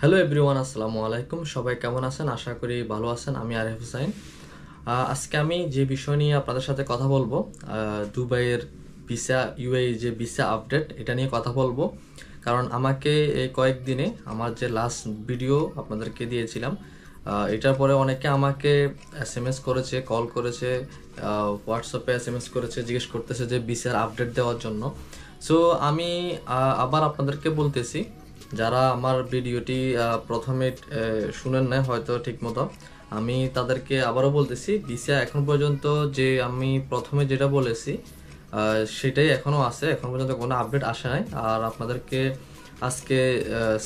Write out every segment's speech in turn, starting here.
Hello everyone, আসসালামু আলাইকুম। সবাই কেমন আছেন? আশা করি ভালো আছেন। আমি আরিফ হোসাইন। আজকে আমি যে বিষয় নিয়ে আপনাদের সাথে কথা বলবো, দুবাইয়ের ভিসা, ইউএই যে ভিসা আপডেট, এটা নিয়ে কথা বলবো। কারণ আমাকে এই কয়েকদিনে আমার যে লাস্ট ভিডিও আপনাদেরকে দিয়েছিলাম, এটার পরে অনেকে আমাকে এসএমএস করেছে, কল করেছে, হোয়াটসঅ্যাপে এসএমএস করেছে, জিজ্ঞেস করতেছে যে ভিসার আপডেট দেওয়ার জন্য। সো আমি আবার আপনাদেরকে বলতেছি, যারা আমার ভিডিওটি প্রথমে শুনেন না হয়তো ঠিক মতো, আমি তাদেরকে আবারও বলতেছি, ভিসা এখন পর্যন্ত যে আমি প্রথমে যেটা বলেছি সেটাই এখনও আছে। এখন পর্যন্ত কোনো আপডেট আসে নাই। আর আপনাদেরকে আজকে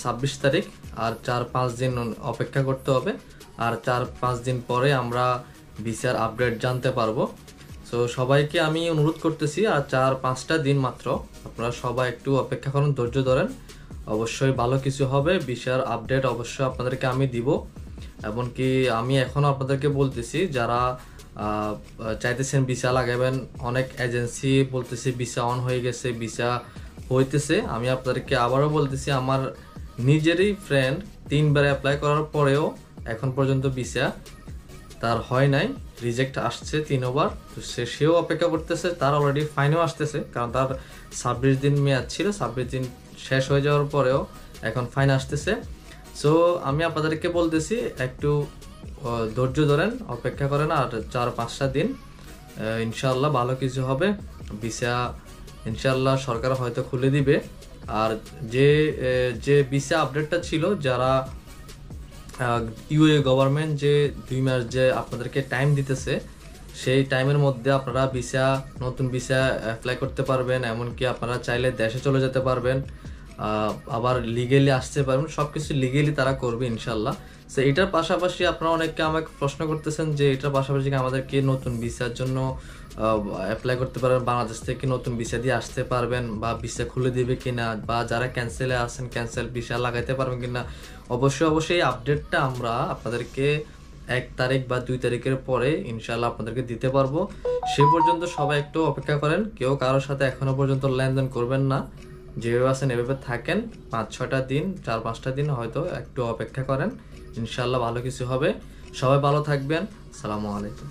26 তারিখ, আর 4-5 দিন অপেক্ষা করতে হবে। আর 4-5 দিন পরে আমরা ভিসার আপডেট জানতে পারবো। সো সবাইকে আমি অনুরোধ করতেছি, আর 4-5টা দিন মাত্র, আপনারা সবাই একটু অপেক্ষা করুন, ধৈর্য ধরেন। অবশ্যই ভালো কিছু হবে। ভিসার আপডেট অবশ্যই আপনাদেরকে আমি দিব। এমনকি আমি এখনও আপনাদেরকে বলতেছি, যারা চাইতেছেন ভিসা লাগাবেন, অনেক এজেন্সি বলতেছে ভিসা অন হয়ে গেছে, ভিসা হইতেছে। আমি আপনাদেরকে আবারও বলতেছি, আমার নিজেরই ফ্রেন্ড 3বার অ্যাপ্লাই করার পরেও এখন পর্যন্ত ভিসা তার হয় নাই, রিজেক্ট আসছে 3বার। তো সেও অপেক্ষা করতেছে, তার অলরেডি ফাইনও আসতেছে, কারণ তার 26 দিন মেয়াদ ছিল। 26 দিন শেষ হয়ে যাওয়ার পরেও এখন ফাইন আসতেছে। সো আমি আপনাদেরকে বলতেছি, একটু ধৈর্য ধরেন, অপেক্ষা করেন, আর 4-5টা দিন ইনশাল্লাহ ভালো কিছু হবে। ভিসা ইনশাল্লাহ সরকার হয়তো খুলে দিবে। আর যে যে ভিসা আপডেটটা ছিল, যারা ইউএ গভর্নমেন্ট যে 2 মাস যে আপনাদেরকে টাইম দিতেছে, সেই টাইমের মধ্যে আপনারা ভিসা, নতুন ভিসা অ্যাপ্লাই করতে পারবেন। এমনকি আপনারা চাইলে দেশে চলে যেতে পারবেন, আবার লিগেলি আসতে পারবেন। সব কিছু লিগেলি তারা করবে ইনশাল্লাহ। সো এটার পাশাপাশি আপনারা অনেকে আমাকে প্রশ্ন করতেছেন যে এটার পাশাপাশি আমাদেরকে নতুন ভিসার জন্য অ্যাপ্লাই করতে পারবেন, বাংলাদেশ থেকে নতুন ভিসা দিয়ে আসতে পারবেন, বা ভিসা খুলে দিবে কিনা, বা যারা ক্যান্সেলে আছেন ক্যান্সেল ভিসা লাগাইতে পারবেন কিনা। অবশ্যই এই আপডেটটা আমরা আপনাদেরকে 1 তারিখ বা 2 তারিখের পরে ইনশাল্লাহ আপনাদেরকে দিতে পারবো। সে পর্যন্ত সবাই একটু অপেক্ষা করেন। কেউ কারোর সাথে এখনো পর্যন্ত লেনদেন করবেন না, যেভাবে আছেন এভাবে থাকেন। 5-6টা দিন, 4-5টা দিন হয়তো একটু অপেক্ষা করেন, ইনশাল্লাহ ভালো কিছু হবে। সবাই ভালো থাকবেন। আসসালামু আলাইকুম।